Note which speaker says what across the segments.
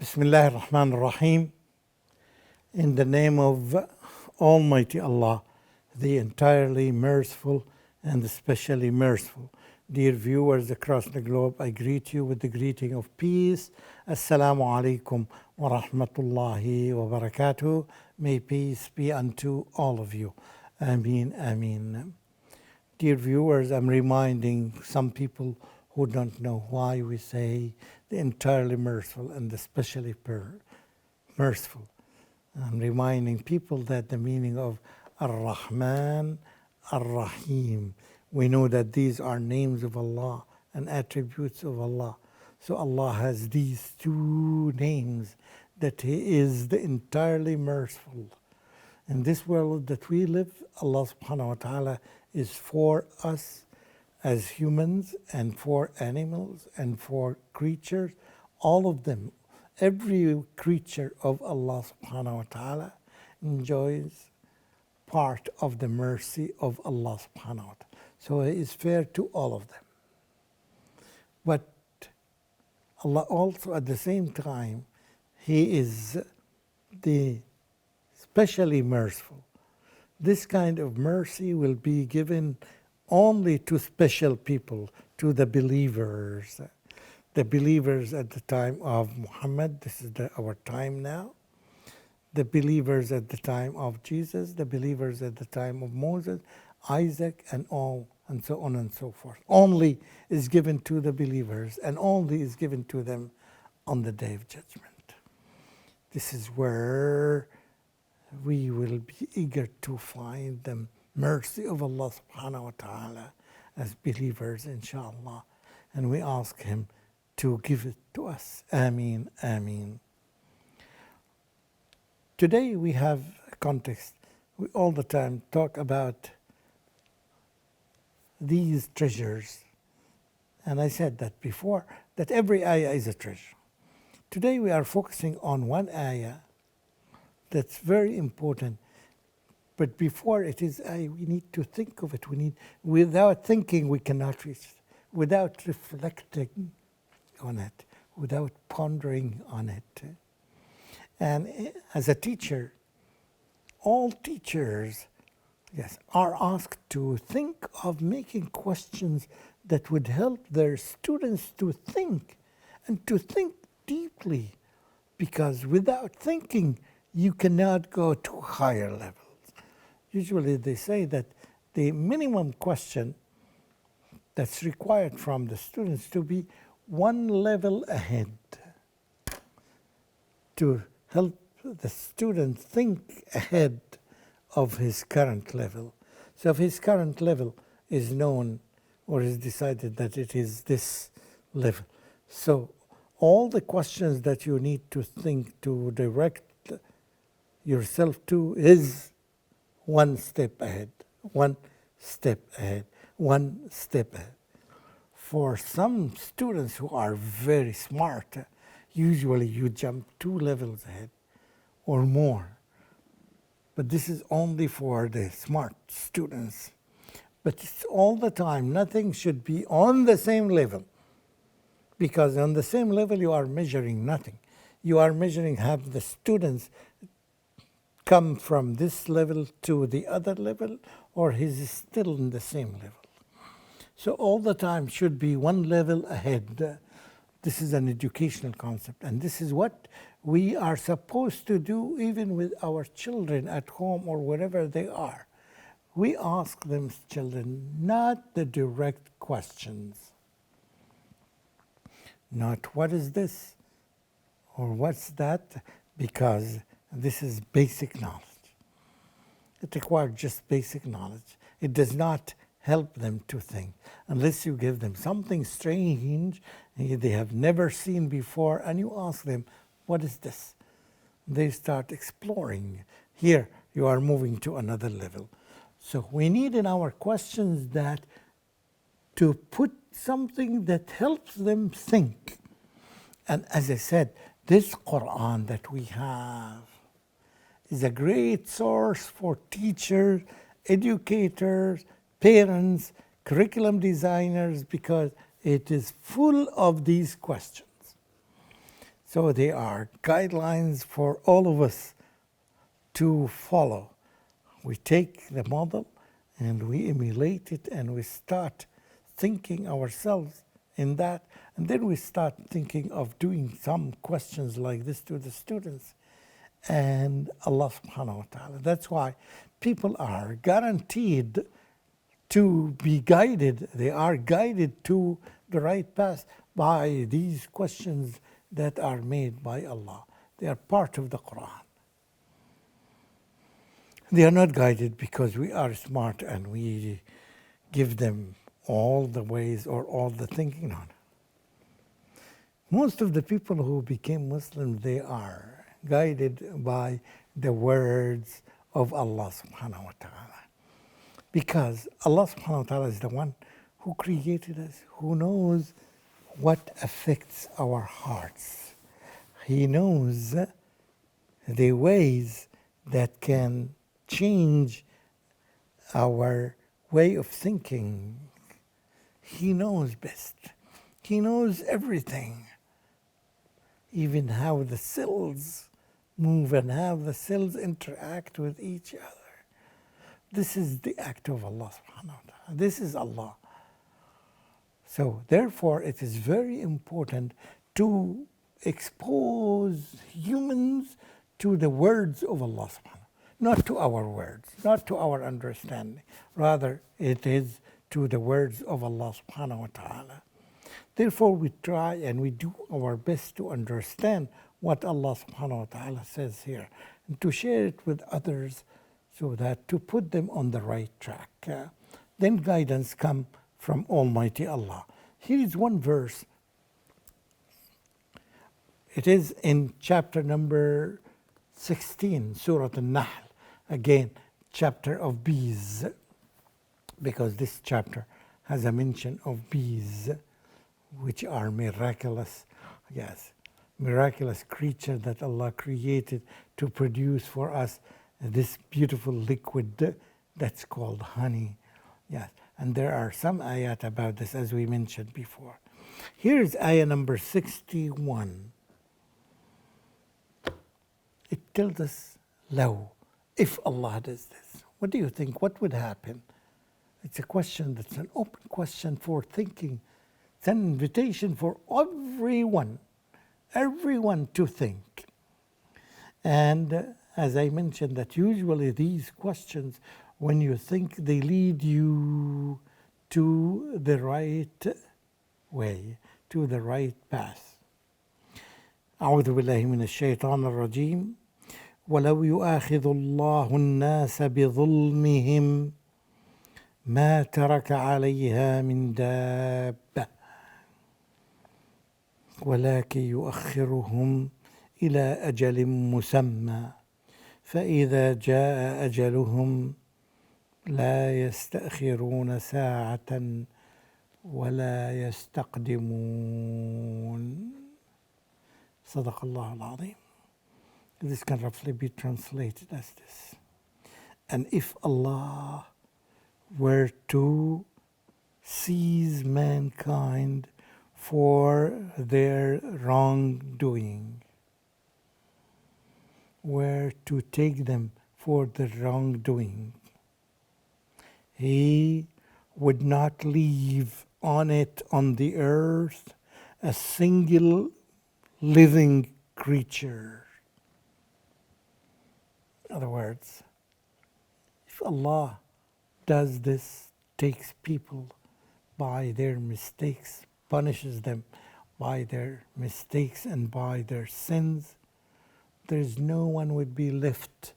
Speaker 1: Bismillah ar-Rahman ar-Rahim. In the name of Almighty Allah, the entirely merciful and especially merciful. Dear viewers across the globe, I greet you with the greeting of peace. Assalamu alaikum wa rahmatullahi wa barakatuh. May peace be unto all of you. Ameen, ameen. Dear viewers, I'm reminding some people who don't know why we say the entirely merciful and especially merciful. I'm reminding people that the meaning of Ar-Rahman, Ar-Rahim. We know that these are names of Allah and attributes of Allah. So Allah has these two names, that He is the entirely merciful. In this world that we live, Allah subhanahu wa ta'ala is for us as humans and for animals and for creatures, all of them. Every creature of Allah subhanahu wa ta'ala enjoys part of the mercy of Allah subhanahu wa ta'ala. So He is fair to all of them. But Allah also at the same time, He is the specially merciful. This kind of mercy will be given only to special people, to the believers. The believers at the time of Muhammad, this is our time now. The believers at the time of Jesus, the believers at the time of Moses, Isaac, and all, and so on and so forth. Only is given to the believers, and only is given to them on the Day of Judgment. This is where we will be eager to find the mercy of Allah subhanahu wa ta'ala as believers, inshallah. And we ask Him to give it to us. Ameen, ameen. Today we have a context. We all the time talk about these treasures. And I said that before, that every ayah is a treasure. Today we are focusing on one ayah that's very important. But before it is ayah, we need to think of it. Without thinking, we cannot reach it. Without reflecting on it, without pondering on it. And as a teacher, all teachers, yes, are asked to think of making questions that would help their students to think, and to think deeply, because without thinking, you cannot go to higher levels. Usually they say that the minimum question that's required from the students to be one level ahead, to help the student think ahead of his current level. So if his current level is known or is decided that it is this level, so all the questions that you need to think to direct yourself to is one step ahead, one step ahead, one step ahead. For some students who are very smart, usually you jump 2 levels ahead or more. But this is only for the smart students. But it's all the time, nothing should be on the same level. Because on the same level you are measuring nothing. You are measuring, have the students come from this level to the other level, or he's still in the same level. So all the time should be one level ahead. This is an educational concept, and this is what we are supposed to do even with our children at home or wherever they are. We ask them, children, not the direct questions. Not what is this or what's that, because this is basic knowledge. It requires just basic knowledge. It does not help them to think unless you give them something strange they have never seen before, and you ask them, what is this? They start exploring. Here you are moving to another level. So we need in our questions that to put something that helps them think. And as I said, this Quran that we have is a great source for teachers, educators, parents, curriculum designers, because it is full of these questions. So they are guidelines for all of us to follow. We take the model and we emulate it and we start thinking ourselves in that, and then we start thinking of doing some questions like this to the students and Allah subhanahu wa ta'ala. That's why people are guaranteed to be guided. They are guided to the right path by these questions that are made by Allah. They are part of the Quran. They are not guided because we are smart and we give them all the ways or all the thinking on. Most of the people who became Muslims, they are guided by the words of Allah subhanahu wa ta'ala. Because Allah subhanahu wa ta'ala is the one who created us, who knows what affects our hearts. He knows the ways that can change our way of thinking. He knows best. He knows everything. Even how the cells move and how the cells interact with each other. This is the act of Allah subhanahu wa ta'ala. This is Allah. So therefore it is very important to expose humans to the words of Allah subhanahu wa ta'ala. Not to our words, not to our understanding. Rather, it is to the words of Allah subhanahu wa ta'ala. Therefore, we try and we do our best to understand what Allah subhanahu wa ta'ala says here and to share it with others so that to put them on the right track. Then guidance comes from Almighty Allah. Here is one verse. It is in chapter number 16, Surah Nahl. Again, chapter of bees, because this chapter has a mention of bees, which are miraculous, miraculous creature that Allah created to produce for us this beautiful liquid that's called honey. Yes, and there are some ayat about this, as we mentioned before. Here is ayah number 61. It tells us, "Law, if Allah does this, what do you think? What would happen?" It's a question that's an open question for thinking. It's an invitation for everyone to think. And as I mentioned, that usually these questions, when you think, they lead you to the right way, to the right path. أعوذ بالله من الشيطان الرجيم ولو يؤاخذ الله الناس بظلمهم ما ترك عليها من دابة ولكن يؤخرهم إلى أجل مسمى فإذا جاء أجلهم لا يستأخرون ساعة ولا يستقدمون. صدق الله العظيم. This can roughly be translated as this. And if Allah were to seize mankind for their wrongdoing, were to take them for the wrongdoing, He would not leave on the earth a single living creature. In other words, if Allah does this, takes people by their mistakes, punishes them by their mistakes and by their sins, there is no one would be left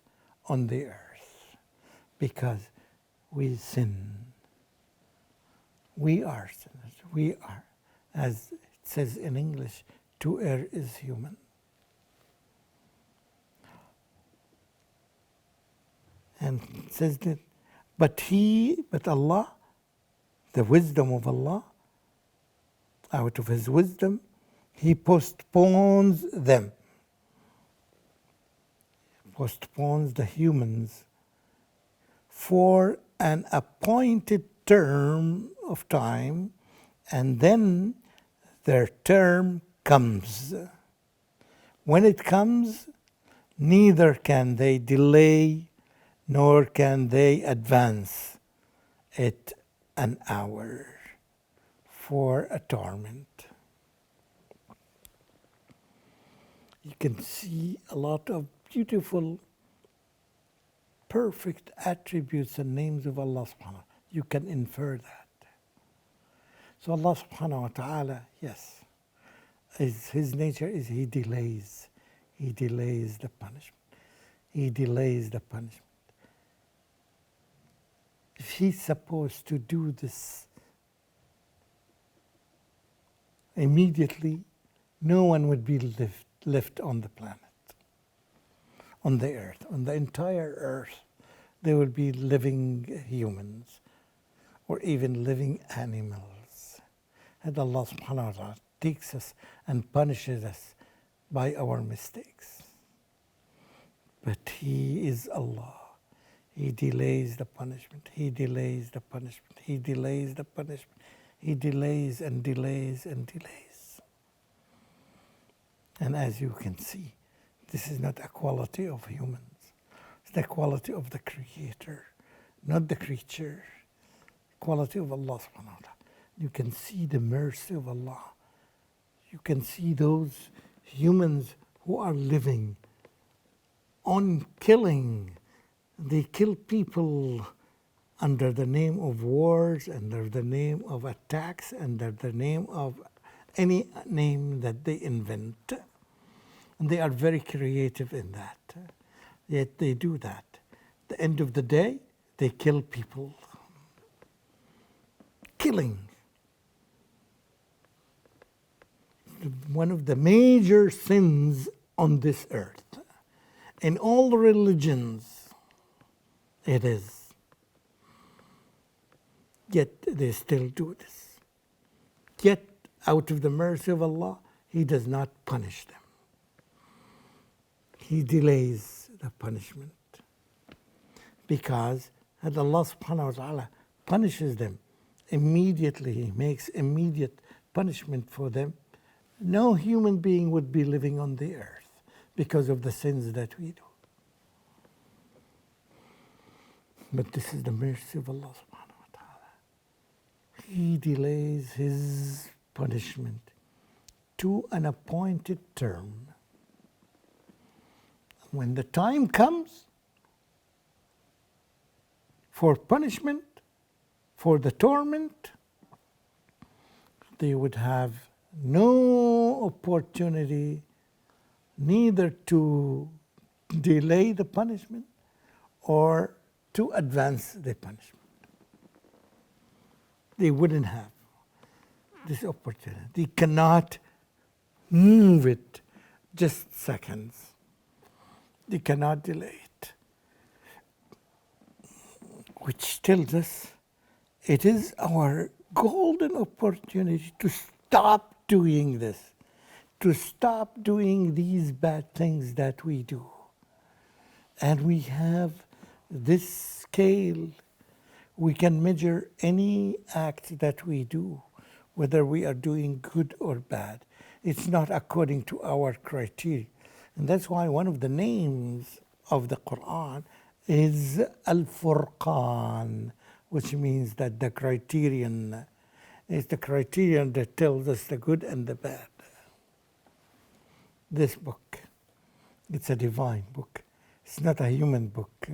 Speaker 1: on the earth, because we sin. We are sinners. We are, as it says in English, to err is human. And it says that, but Allah, the wisdom of Allah, out of His wisdom, He postpones them. Postpones the humans for an appointed term of time, and then their term comes. When it comes, neither can they delay nor can they advance it an hour for a torment. You can see a lot of beautiful, perfect attributes and names of Allah subhanahu wa ta'ala. You can infer that. So Allah subhanahu wa ta'ala, yes, his nature is He delays. He delays the punishment. He delays the punishment. If He's supposed to do this immediately, no one would be left on the planet, on the earth, on the entire earth. There will be living humans or even living animals. And Allah subhanahu wa ta'ala takes us and punishes us by our mistakes. But He is Allah. He delays the punishment. He delays the punishment. He delays the punishment. He delays and delays and delays. And as you can see, this is not a quality of humans. It's the quality of the Creator, not the creature. Quality of Allah subhanahu wa ta'ala. You can see the mercy of Allah. You can see those humans who are living on killing. They kill people under the name of wars, under the name of attacks, under the name of any name that they invent. And they are very creative in that. Yet they do that. At the end of the day, they kill people. Killing. One of the major sins on this earth. In all religions, it is. Yet they still do this. Yet, out of the mercy of Allah, He does not punish them. He delays the punishment. Because as Allah subhanahu wa ta'ala punishes them immediately, He makes immediate punishment for them, no human being would be living on the earth because of the sins that we do. But this is the mercy of Allah subhanahu wa ta'ala. He delays His punishment to an appointed term. When the time comes for punishment, for the torment, they would have no opportunity neither to delay the punishment or to advance the punishment. They wouldn't have this opportunity. They cannot move it just seconds. They cannot delay it. Which tells us it is our golden opportunity to stop doing this, to stop doing these bad things that we do. And we have this scale. We can measure any act that we do, whether we are doing good or bad. It's not according to our criteria. And that's why one of the names of the Quran is Al-Furqan, which means that the criterion is the criterion that tells us the good and the bad. This book, it's a divine book. It's not a human book.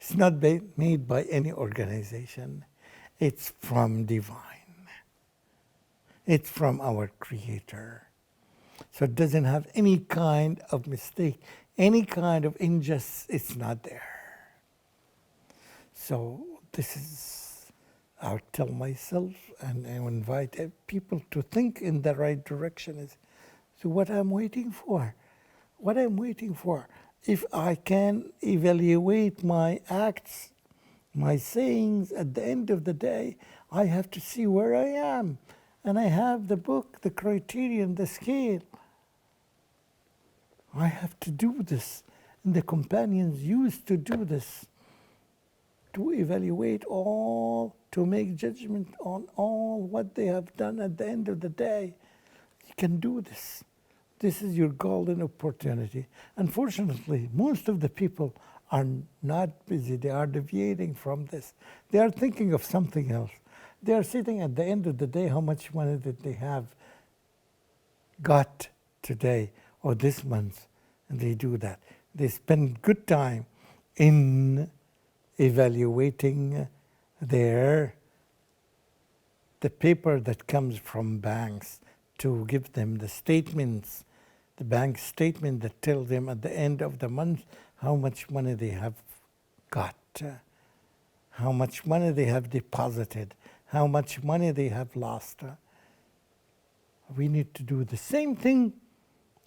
Speaker 1: It's not made by any organization. It's from divine. It's from our Creator. So it doesn't have any kind of mistake, any kind of injustice. It's not there. So this is, I'll tell myself and I invite people to think in the right direction. Is so what I'm waiting for. What I'm waiting for. If I can evaluate my acts, my sayings, at the end of the day, I have to see where I am. And I have the book, the criterion, the scale. I have to do this. And the companions used to do this, to evaluate all, to make judgment on all what they have done at the end of the day. You can do this. This is your golden opportunity. Unfortunately, most of the people are not busy. They are deviating from this. They are thinking of something else. They are sitting at the end of the day, how much money did they have got today or this month, and they do that. They spend good time in evaluating the paper that comes from banks to give them the statements, the bank statement that tell them at the end of the month how much money they have got, how much money they have deposited, how much money they have lost. We need to do the same thing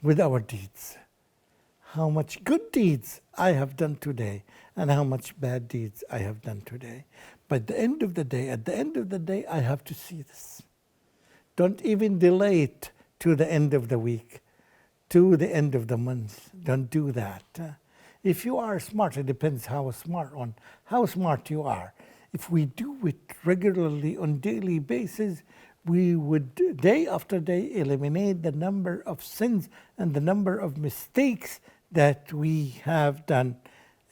Speaker 1: with our deeds. How much good deeds I have done today and how much bad deeds I have done today. But at the end of the day, I have to see this. Don't even delay it to the end of the week, to the end of the month. Don't do that. If you are smart, it depends how smart you are. If we do it regularly on daily basis, we would day after day eliminate the number of sins and the number of mistakes that we have done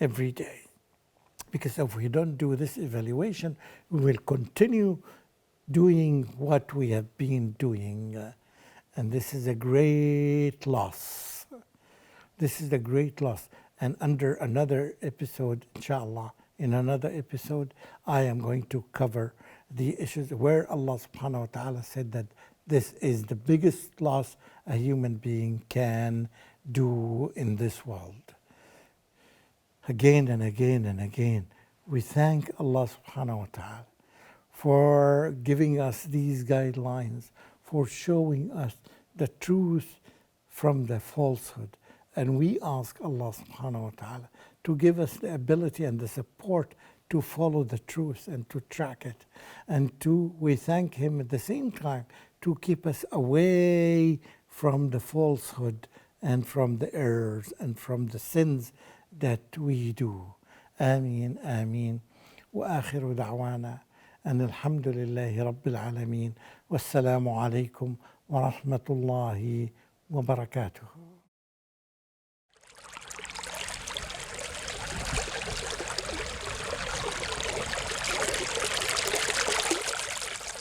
Speaker 1: every day. Because if we don't do this evaluation, we will continue doing what we have been doing. And this is a great loss. This is a great loss. And under another episode, inshallah, in another episode, I am going to cover the issues where Allah subhanahu wa ta'ala said that this is the biggest loss a human being can do in this world. Again and again and again, we thank Allah subhanahu wa ta'ala for giving us these guidelines, for showing us the truth from the falsehood. And we ask Allah subhanahu wa ta'ala to give us the ability and the support to follow the truth and to track it. And we thank Him at the same time to keep us away from the falsehood and from the errors and from the sins that we do. Ameen, ameen. وآخر دعوانا أن الحمد لله رب العالمين والسلام عليكم ورحمة الله وبركاته.